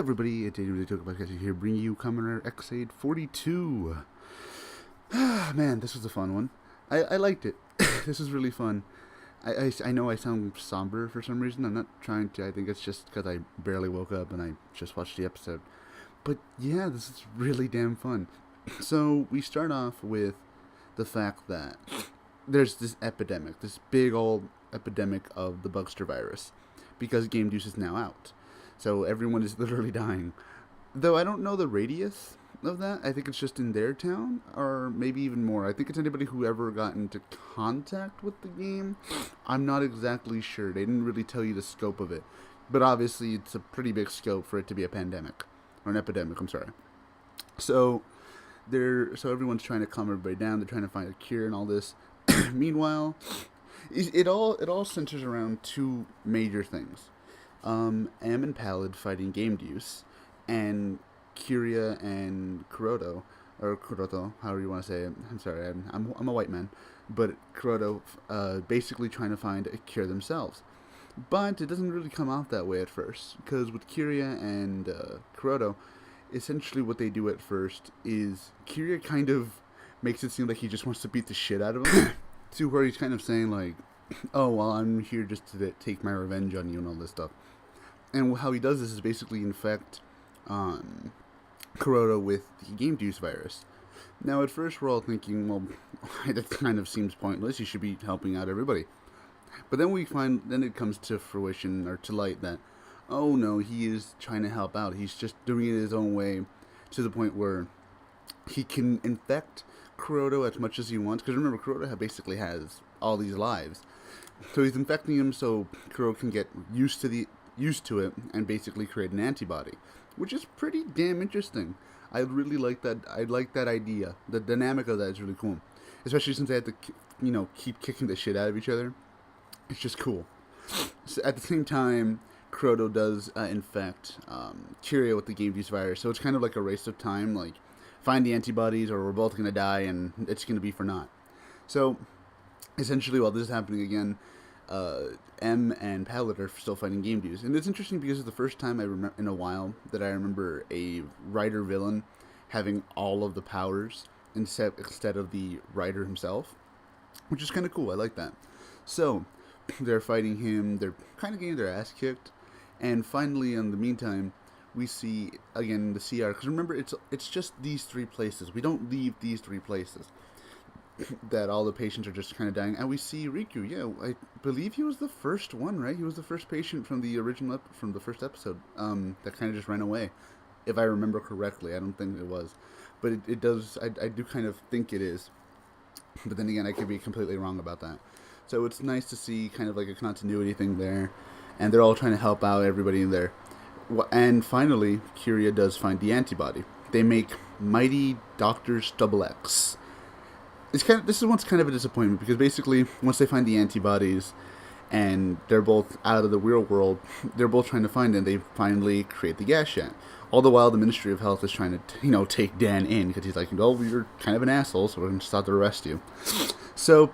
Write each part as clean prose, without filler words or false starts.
up, everybody? It's the TOKUSATSU here, bringing you Kamen Episode 42. Man, this was a fun one. I liked it. This was really fun. I know I sound somber for some reason. I'm not trying to. I think it's just because I barely woke up and I just watched the episode. But yeah, this is really damn fun. So we start off with the fact that there's this epidemic, this big old epidemic of the Bugster virus, because Game Deuce is now out. So everyone is literally dying. Though I don't know the radius of that. I think it's just in their town, or maybe even more. I think it's anybody who ever got into contact with the game. I'm not exactly sure. They didn't really tell you the scope of it. But obviously it's a pretty big scope for it to be a pandemic. Or an epidemic, I'm sorry. So everyone's trying to calm everybody down. They're trying to find a cure and all this. Meanwhile, it all centers around two major things. M and Pallid fighting Game Deuce, and Kiria and Kuroto, or Kuroto, however you want to say it. I'm sorry, I'm a white man, but Kuroto basically trying to find a cure themselves. But it doesn't really come out that way at first, because with Kiria and Kuroto, essentially what they do at first is Kiria kind of makes it seem like he just wants to beat the shit out of him, to where he's kind of saying like, oh, well, I'm here just to take my revenge on you and all this stuff. And how he does this is basically infect Kuroto with the Game Deuce virus. Now, at first, we're all thinking, well, that kind of seems pointless. You should be helping out everybody. But then then it comes to fruition, or to light, that, oh no, he is trying to help out. He's just doing it his own way, to the point where he can infect Kuroto as much as he wants. Because remember, Kuroto basically has all these lives. So he's infecting him so Kuroto can get used to it and basically create an antibody, which is pretty damn interesting. I really like that. I like that idea. The dynamic of that is really cool, especially since they have to, keep kicking the shit out of each other. It's just cool. So at the same time, Kuroto does infect Kiria with the Game Deuce virus, so it's kind of like a race of time. Like, find the antibodies, or we're both gonna die, and it's gonna be for naught. So essentially, while this is happening again, M and Pallid are still fighting Game Deuce. And it's interesting because it's the first time in a while that I remember a writer villain having all of the powers instead of the writer himself, which is kind of cool. I like that. So they're fighting him. They're kind of getting their ass kicked. And finally, in the meantime, we see, again, the CR. Because remember, it's just these three places. We don't leave these three places. That all the patients are just kind of dying, and we see Riku. Yeah, I believe he was the first one, right? He was the first patient from the from the first episode. That kind of just ran away, if I remember correctly. I don't think it was, but it does. I do kind of think it is, but then again, I could be completely wrong about that. So it's nice to see kind of like a continuity thing there, and they're all trying to help out everybody in there. And finally, Kiria does find the antibody. They make Mighty Doctors XX. This is what's kind of a disappointment, because basically, once they find the antibodies, and they're both out of the real world, they're both trying to find it, and they finally create the gas jet. All the while, the Ministry of Health is trying to, take Dan in, because he's like, well, you're kind of an asshole, so we're going to start to arrest you. So,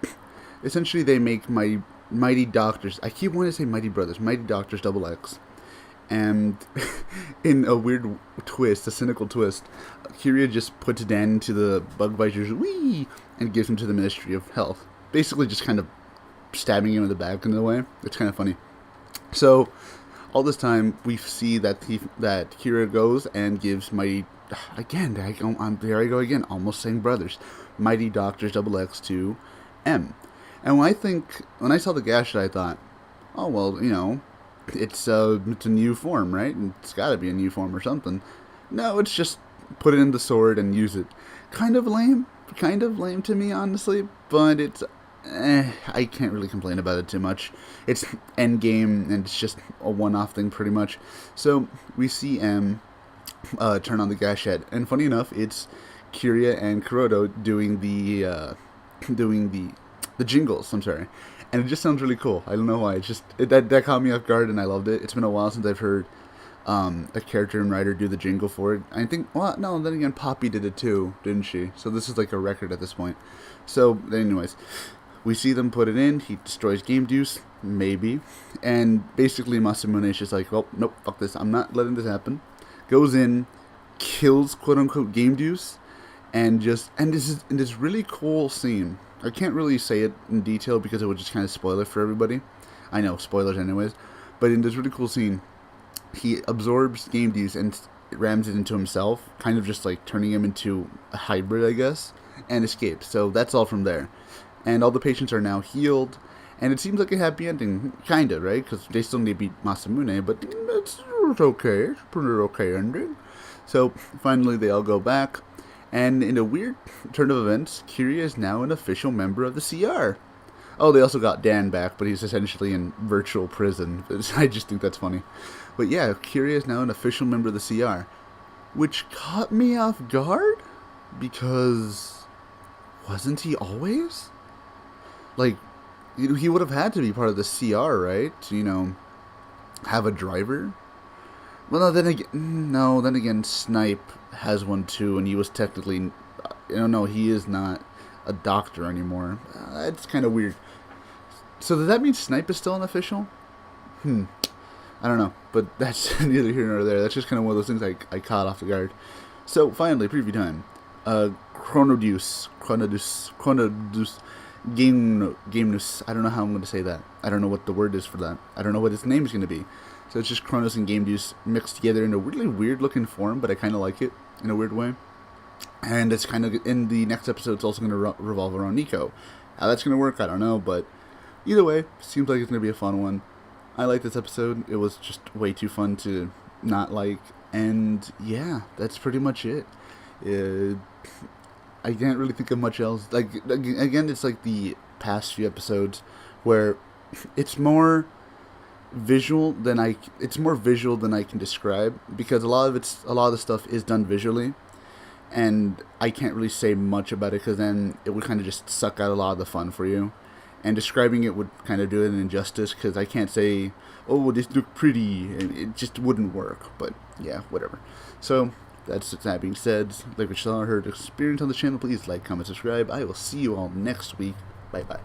essentially, they make Mighty Doctors, I keep wanting to say Mighty Brothers, Mighty Doctors XX. And in a weird twist, a cynical twist, Kiria just puts Dan into the bug visor's and gives him to the Ministry of Health. Basically just kind of stabbing him in the back in a way. It's kind of funny. So, all this time, we see that Kiria goes and gives Mighty... Again, there I go again, almost saying brothers. Mighty Doctors XX to M. And when I saw the gash, I thought, oh, well, it's a new form, right? It's got to be a new form or something. No, it's just put it in the sword and use it. Kind of lame to me, honestly, but it's I can't really complain about it too much. It's endgame, and it's just a one-off thing pretty much. So we see M turn on the gashette, and funny enough, it's Kiria and Kuroto doing the jingles. I'm sorry. And it just sounds really cool. I don't know why. It's just that caught me off guard, and I loved it. It's been a while since I've heard a character and writer do the jingle for it. I think, well, no, then again, Poppy did it too, didn't she? So this is like a record at this point. So, anyways, we see them put it in. He destroys Game Deuce, maybe. And basically, Masamune is just like, well, nope, fuck this. I'm not letting this happen. goes in, kills quote unquote Game Deuce, and this really cool scene. I can't really say it in detail because it would just kind of spoil it for everybody. I know, spoilers anyways. But in this really cool scene, he absorbs Game Deuce and rams it into himself, kind of just like turning him into a hybrid, I guess, and escapes. So that's all from there. And all the patients are now healed, and it seems like a happy ending, kind of, right? Because they still need to beat Masamune, but it's okay. It's a pretty okay ending. So finally they all go back, and in a weird turn of events, Kiria is now an official member of the CR. Oh, they also got Dan back, but he's essentially in virtual prison. I just think that's funny. But yeah, Kiria is now an official member of the CR, which caught me off guard, because wasn't he always? Like, he would have had to be part of the CR, right? To, have a driver? Well, then again, Snipe has one too, and he was technically, no, he is not a doctor anymore. It's kind of weird. So does that mean Snipe is still an official? I don't know, but that's neither here nor there. That's just kind of one of those things I caught off the guard. So finally, preview time. Chronodeus, Gamenus. I don't know how I'm going to say that. I don't know what the word is for that. I don't know what his name is going to be. So it's just Kronos and Game Deuce mixed together in a really weird looking form, but I kind of like it in a weird way. And it's kind of, in the next episode, it's also going to revolve around Nico. How that's going to work, I don't know, but either way, seems like it's going to be a fun one. I like this episode. It was just way too fun to not like. And yeah, that's pretty much it. I can't really think of much else. Like, again, it's like the past few episodes where it's more visual than I can describe, because a lot of the stuff is done visually, and I can't really say much about it because then it would kind of just suck out a lot of the fun for you, and describing it would kind of do it an injustice, because I can't say, oh, this looked pretty, and it just wouldn't work. But yeah, whatever. So that being said, like what you saw or heard, experience on the channel, please like, comment, subscribe. I will see you all next week. Bye bye.